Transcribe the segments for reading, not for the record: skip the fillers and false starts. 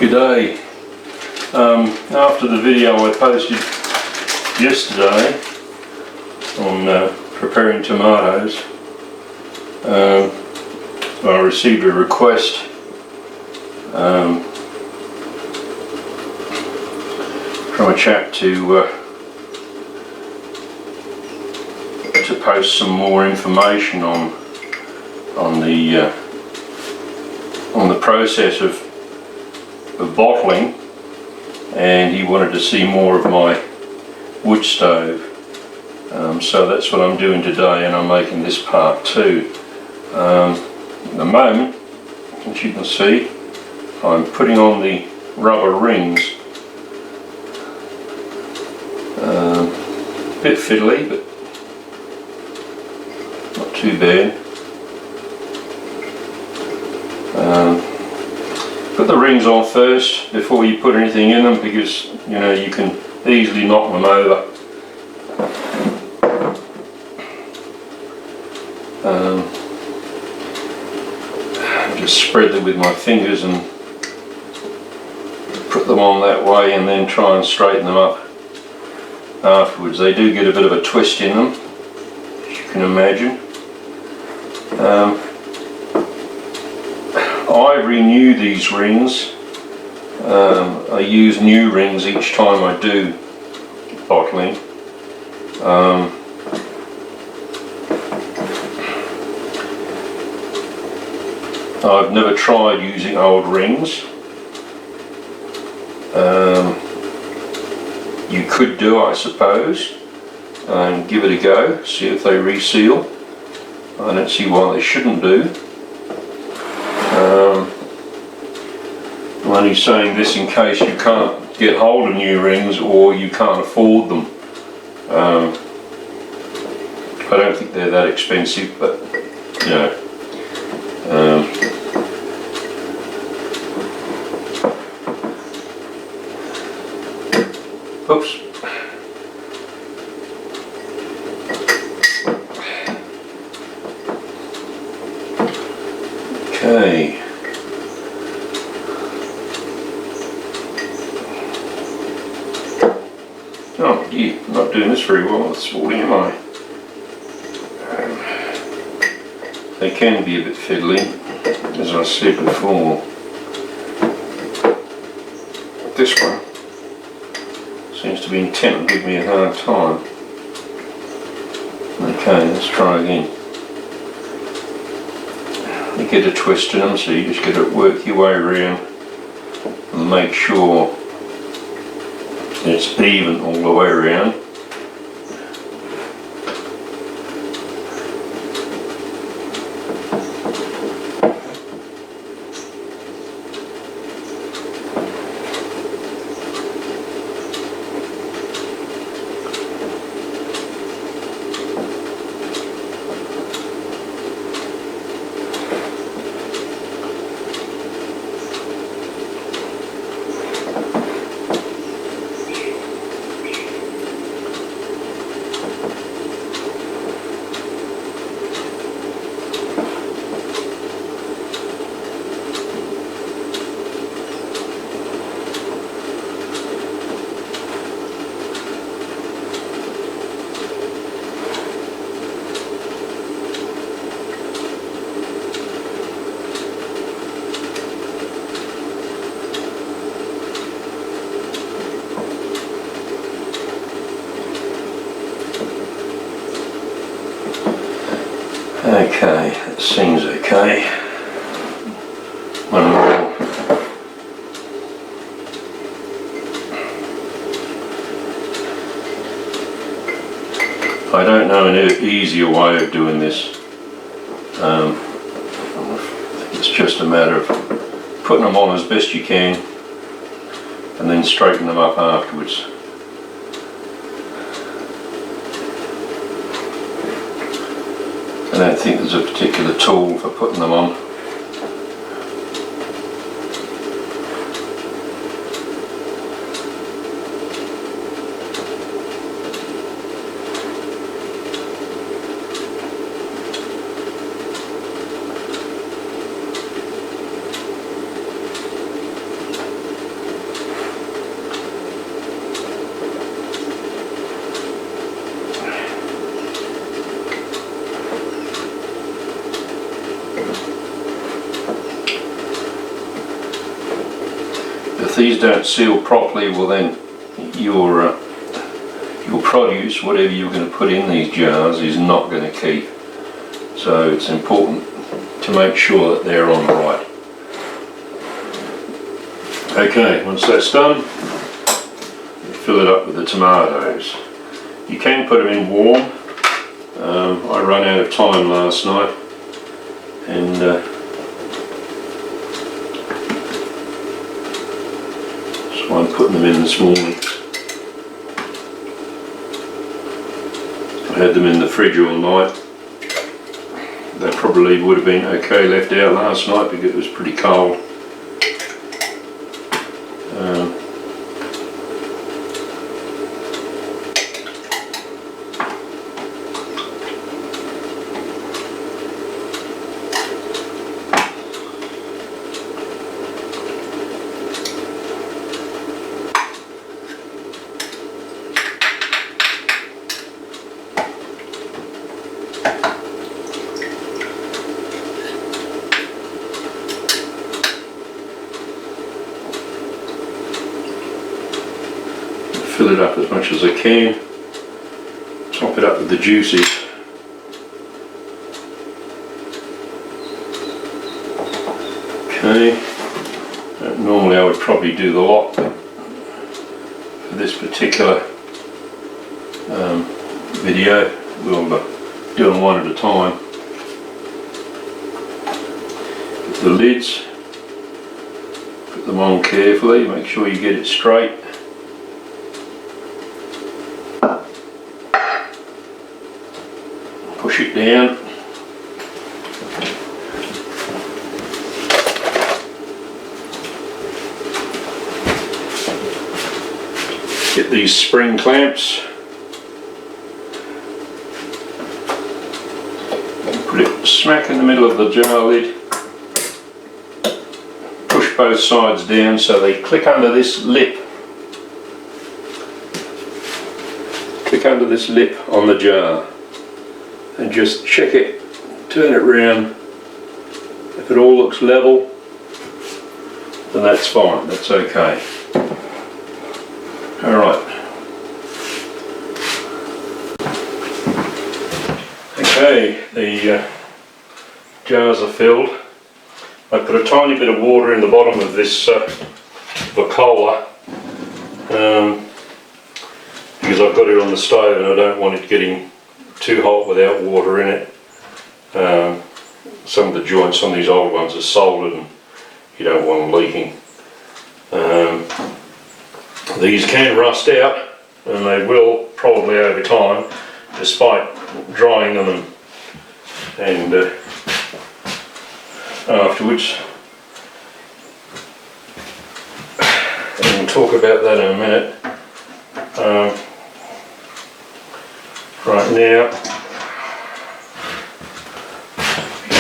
Good day. After the video I posted yesterday on preparing tomatoes, I received a request from a chap to post some more information on the process of bottling, and he wanted to see more of my wood stove. So that's what I'm doing today, and I'm making this part too. At the moment, as you can see, I'm putting on the rubber rings. A bit fiddly, but not too bad. Put the rings on first before you put anything in them, because you know you can easily knock them over. Just spread them with my fingers and put them on that way, and then try and straighten them up afterwards. They do get a bit of a twist in them, as you can imagine. I renew these rings. I use new rings each time I do bottling. I've never tried using old rings. You could do, I suppose, and give it a go, see if they reseal. I don't see why they shouldn't do. I'm only saying this in case you can't get hold of new rings or you can't afford them. I don't think they're that expensive, but you know. Oops. Okay. Oh, yeah, I'm not doing this very well this morning, am I? They can be a bit fiddly, as I said before. This one seems to be intent on giving me a hard time. Okay, let's try again. You get a twist in them, so you just got to work your way around and make sure it's even all the way around. Okay, that seems okay. One more. I don't know an easier way of doing this. I think it's just a matter of putting them on as best you can and then straighten them up afterwards. I don't think there's a particular tool for putting them on. if these don't seal properly, well then your produce, whatever you're going to put in these jars, is not going to keep. So it's important to make sure that they're on right. Okay, once that's done, fill it up with the tomatoes. You can put them in warm. I ran out of time last night, and so I'm putting them in this morning. I had them in the fridge all night. They probably would have been okay left out last night because it was pretty cold. Fill it up as much as I can, top it up with the juices. Okay, normally I would probably do the lot, but for this particular video we'll do them one at a time. Get the lids, put them on carefully, make sure you get it straight. Push it down. Get these spring clamps. Put it smack in the middle of the jar lid. Push both sides down so they click under this lip. Click under this lip on the jar. And just check it, turn it round. If it all looks level, then that's fine, that's okay. Alright. Okay, the jars are filled. I put a tiny bit of water in the bottom of this Vacola because I've got it on the stove and I don't want it getting too hot without water in it. Some of the joints on these old ones are soldered and you don't want them leaking. These can rust out, and they will probably over time, despite drying them and afterwards. And we'll talk about that in a minute. Right now,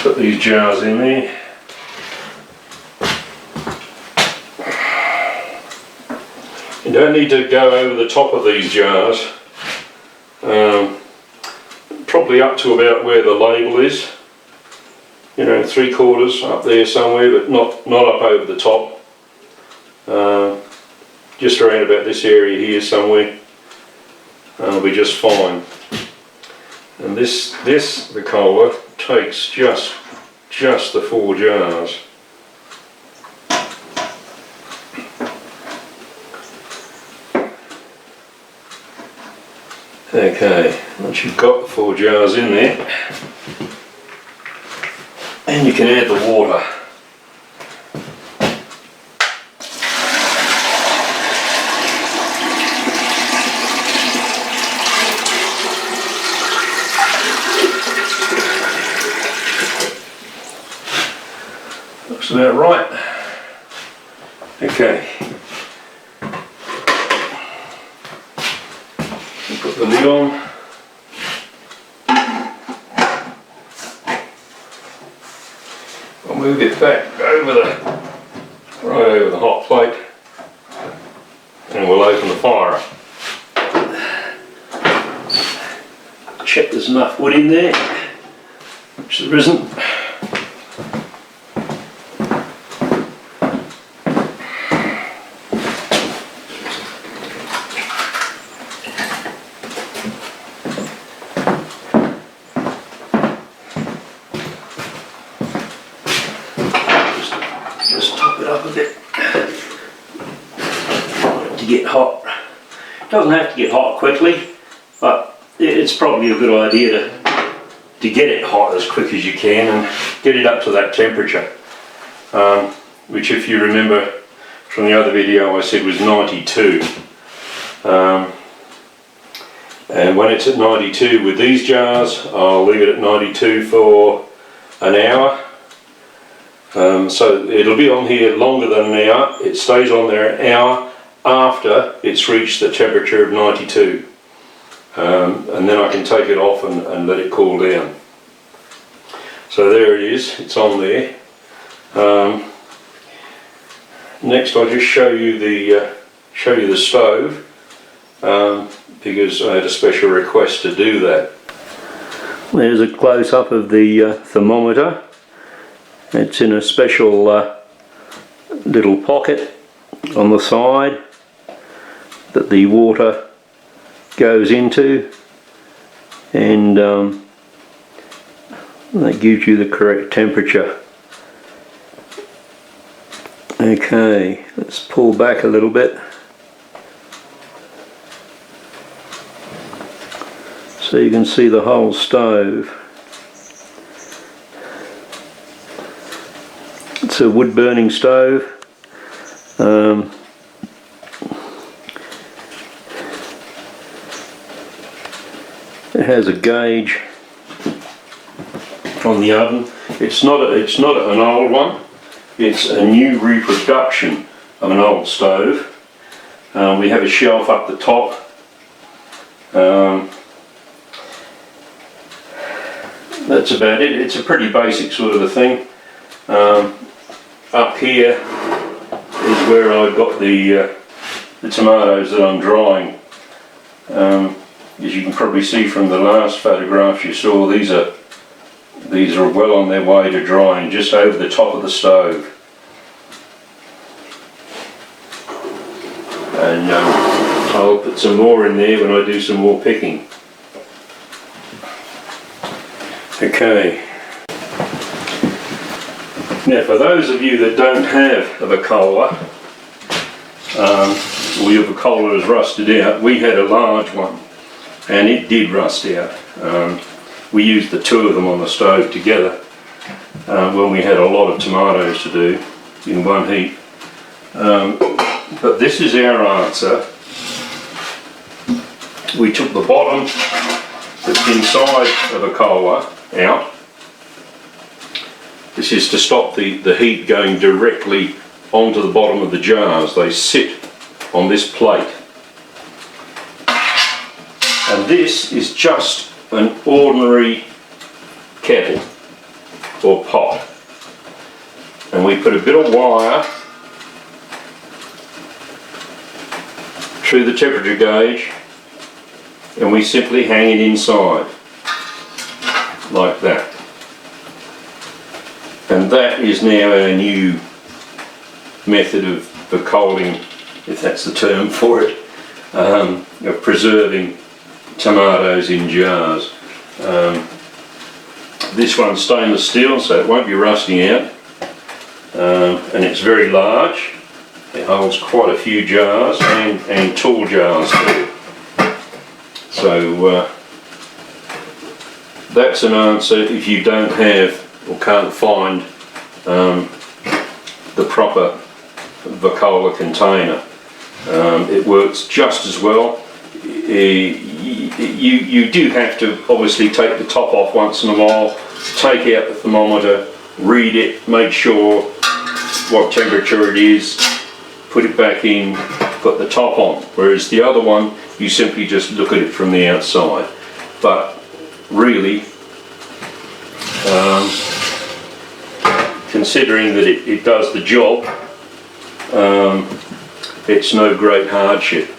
put these jars in there. You don't need to go over the top of these jars, probably up to about where the label is, you know, 3/4 up there somewhere, but not up over the top, just around about this area here somewhere. Will be just fine. And this Vacola takes just the 4 jars. Okay, once you've got the 4 jars in there, and you can add the water. Looks about right. Okay. Put the lid on. I'll move it back over right over the hot plate, and we'll open the fire up. Check there's enough wood in there, which there isn't. Doesn't have to get hot quickly, but it's probably a good idea to get it hot as quick as you can and get it up to that temperature, which, if you remember from the other video, I said was 92. And when it's at 92 with these jars, I'll leave it at 92 for an hour. So it'll be on here longer than an hour. It stays on there an hour after it's reached the temperature of 92. And then I can take it off and let it cool down. So there it is, it's on there. Next I'll just show you the stove, because I had a special request to do that. There's a close-up of the thermometer. It's in a special little pocket on the side that the water goes into, and that gives you the correct temperature. Okay, let's pull back a little bit so you can see the whole stove. It's a wood burning stove. It has a gauge on the oven. It's not an old one. It's a new reproduction of an old stove. We have a shelf up the top. That's about it. It's a pretty basic sort of a thing. Up here is where I've got the tomatoes that I'm drying. As you can probably see from the last photographs you saw, these are well on their way to drying, just over the top of the stove. And I'll put some more in there when I do some more picking. Okay. Now, for those of you that don't have a Vacola, or your Vacola is rusted out, we had a large one and it did rust out. We used the two of them on the stove together when we had a lot of tomatoes to do in one heap. But this is our answer. We took the bottom that's inside of a Vacola out. This is to stop the heat going directly onto the bottom of the jars. They sit on this plate. And this is just an ordinary kettle or pot. And we put a bit of wire through the temperature gauge and we simply hang it inside like that. And that is now our new method of vacoling, if that's the term for it, of preserving tomatoes in jars. This one's stainless steel, so it won't be rusting out, and it's very large. It holds quite a few jars and tall jars too. So that's an answer if you don't have or can't find the proper Vacola container. It works just as well. You do have to obviously take the top off once in a while, take out the thermometer, read it, make sure what temperature it is, put it back in, put the top on. Whereas the other one, you simply just look at it from the outside. But really, considering that it does the job, it's no great hardship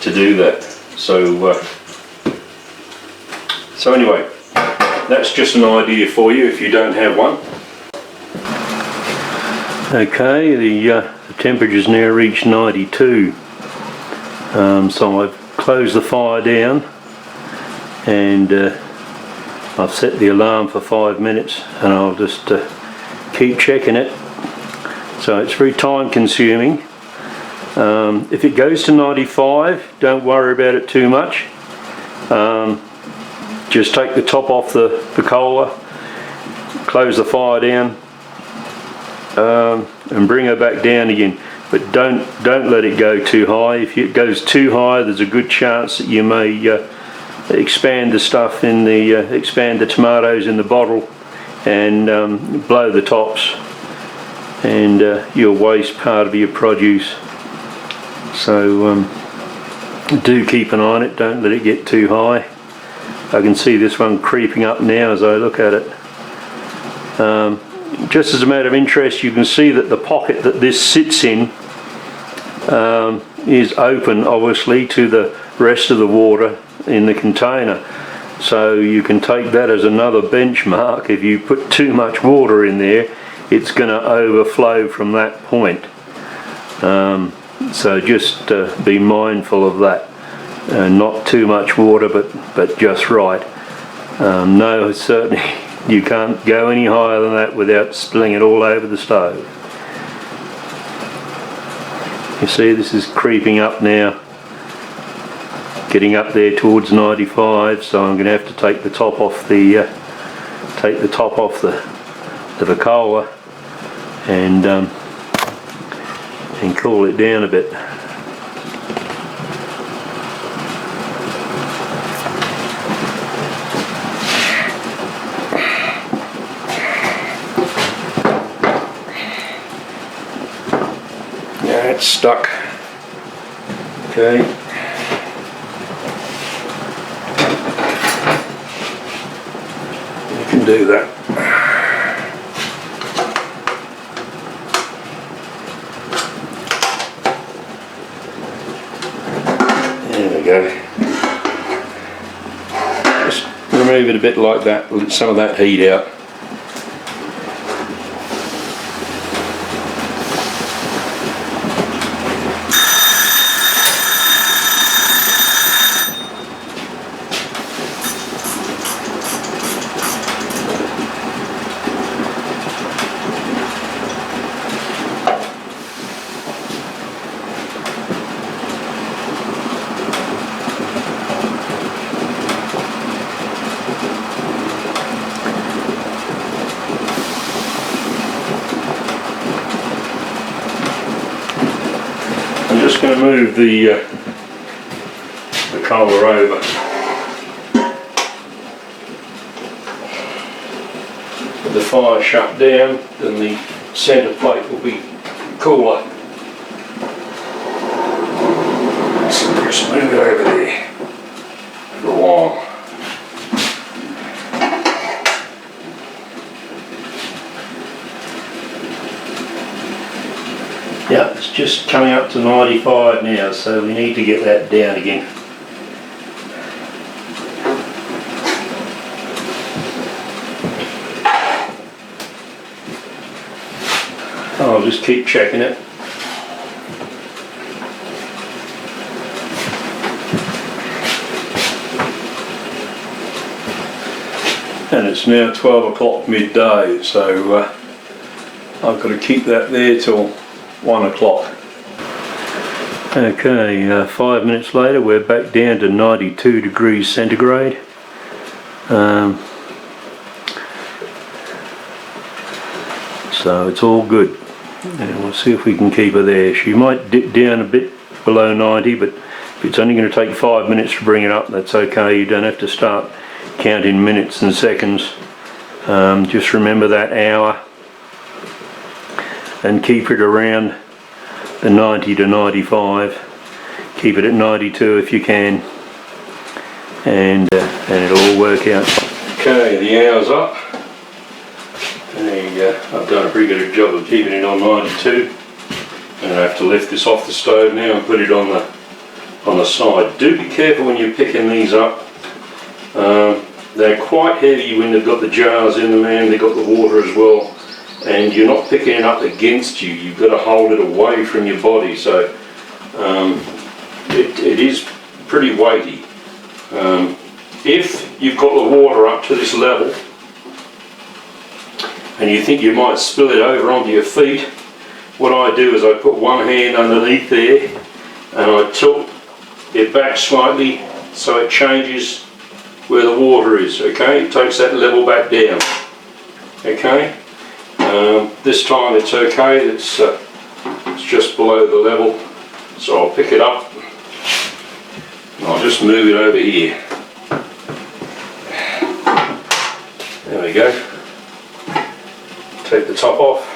to do that. So anyway, that's just an idea for you if you don't have one. Okay, the temperature's now reached 92. So I've closed the fire down and I've set the alarm for 5 minutes, and I'll just keep checking it. So it's very time consuming, If it goes to 95, don't worry about it too much. Just take the top off the cola, close the fire down, and bring her back down again. But don't let it go too high. If it goes too high, there's a good chance that you may expand the stuff in the expand the tomatoes in the bottle and blow the tops, and you'll waste part of your produce. So do keep an eye on it. Don't let it get too high. I can see this one creeping up now as I look at it. Just as a matter of interest, you can see that the pocket that this sits in is open, obviously, to the rest of the water in the container. So you can take that as another benchmark. If you put too much water in there, it's going to overflow from that point. So just be mindful of that. Not too much water, but just right. No, certainly you can't go any higher than that without spilling it all over the stove. You see, this is creeping up now, getting up there towards 95. So I'm going to have to take the top off the cola and cool it down a bit. Yeah, it's stuck. Okay. You can do that. There we go. Just remove it a bit like that, let some of that heat out. I'm just going to move the cola over. With the fire shut down, then the centre plate will be cooler. So just move it over there for a while. Yeah, it's just coming up to 95 now, so we need to get that down again. I'll just keep checking it. And it's now 12 o'clock midday, so I've got to keep that there till 1 o'clock. Okay, 5 minutes later we're back down to 92 degrees centigrade. So it's all good, and we'll see if we can keep her there. She might dip down a bit below 90, but if it's only going to take 5 minutes to bring it up, that's okay. You don't have to start counting minutes and seconds. Just remember that hour and keep it around the 90 to 95. Keep it at 92 if you can, and it'll all work out. Okay, the hour's up. I've done a pretty good job of keeping it on 92, and I have to lift this off the stove now and put it on the side. Do be careful when you're picking these up. They're quite heavy when they've got the jars in them and they've got the water as well, and you're not picking it up against you. You've got to hold it away from your body, so it is pretty weighty. If you've got the water up to this level and you think you might spill it over onto your feet, what I do is I put one hand underneath there and I tilt it back slightly so it changes where the water is, okay? It takes that level back down, okay? This time it's okay, it's just below the level, so I'll pick it up and I'll just move it over here. There we go. Take the top off.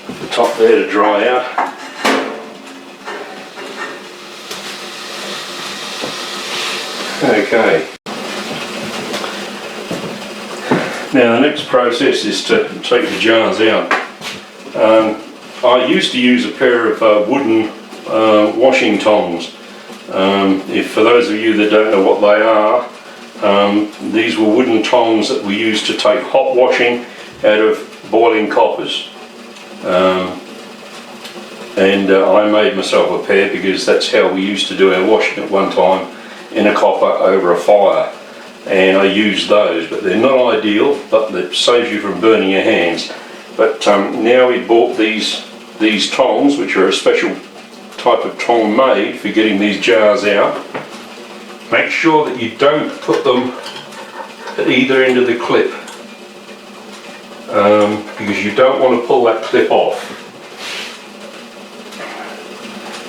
Put the top there to dry out. Okay. Now the next process is to take the jars out. I used to use a pair of wooden washing tongs. For those of you that don't know what they are, these were wooden tongs that we used to take hot washing out of boiling coppers. I made myself a pair because that's how we used to do our washing at one time, in a copper over a fire. And I used those, but they're not ideal, but it saves you from burning your hands. But now we bought these tongs, which are a special type of tong made for getting these jars out. Make sure that you don't put them at either end of the clip, because you don't want to pull that clip off.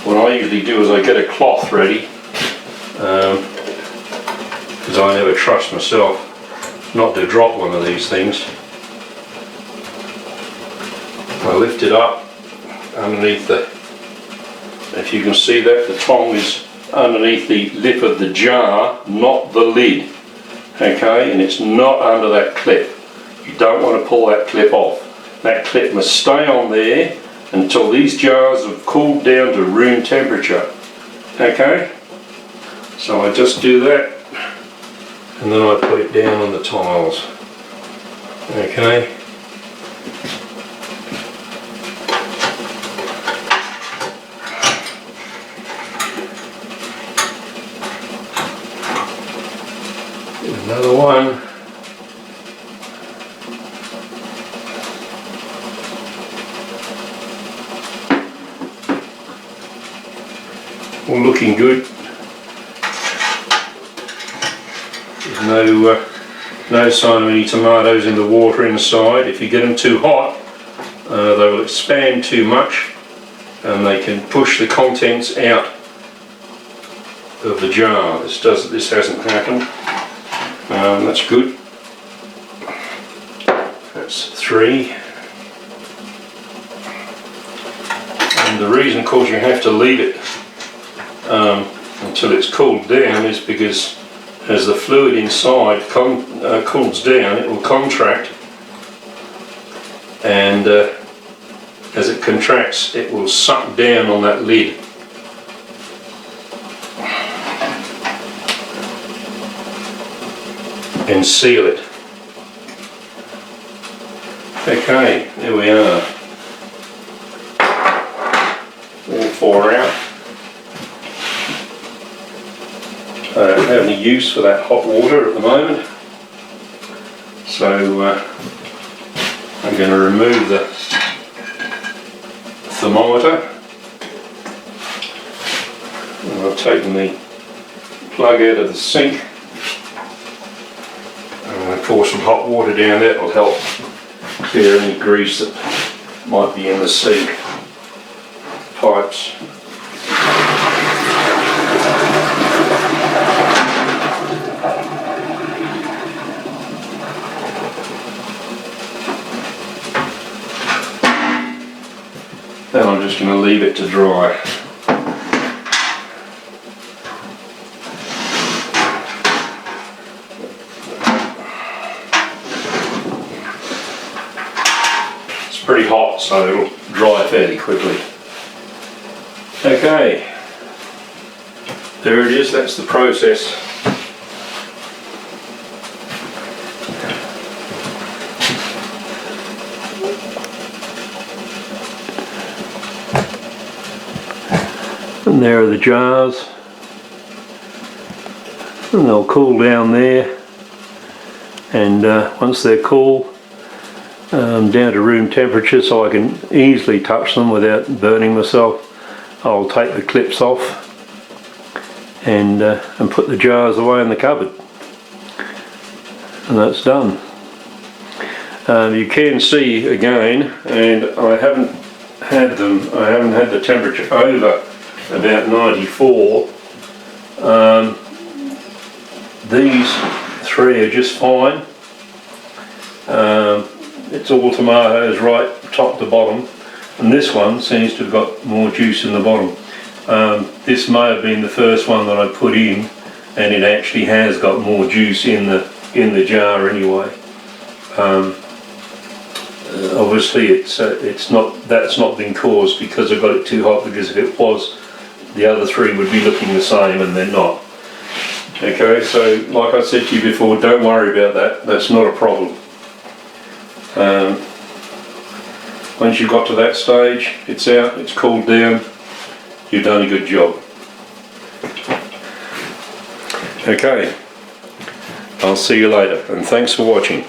What I usually do is I get a cloth ready, because I never trust myself not to drop one of these things. I lift it up underneath if you can see that, the tong is underneath the lip of the jar, not the lid, okay, and it's not under that clip. You don't want to pull that clip off. That clip must stay on there until these jars have cooled down to room temperature, okay. So I just do that and then I put it down on the tiles, okay. Another one. All looking good. There's no sign of any tomatoes in the water inside. If you get them too hot, they will expand too much and they can push the contents out of the jar. This hasn't happened. That's good. That's 3. And the reason, of course, you have to leave it until it's cooled down is because as the fluid inside cools down, it will contract, and as it contracts, it will suck down on that lid. And seal it. Okay, there we are. All 4 out. I don't have any use for that hot water at the moment, so I'm going to remove the thermometer. And I've taken the plug out of the sink. Pour some hot water down there. It'll help clear any grease that might be in the sink pipes. Then I'm just going to leave it to dry. Pretty hot, so it'll dry fairly quickly. Okay, there it is, that's the process. And there are the jars, and they'll cool down there, and once they're cool, down to room temperature so I can easily touch them without burning myself. I'll take the clips off and put the jars away in the cupboard, and that's done. You can see again, and I haven't had the temperature over about 94. These three are just fine. It's all tomatoes right top to bottom, and this one seems to have got more juice in the bottom. This may have been the first one that I put in, and it actually has got more juice in the jar anyway. Obviously that's not been caused because I got it too hot, because if it was, the other three would be looking the same, and they're not. Okay, so like I said to you before, don't worry about that. That's not a problem. Once you've got to that stage, it's out, it's cooled down, you've done a good job. Okay, I'll see you later, and thanks for watching.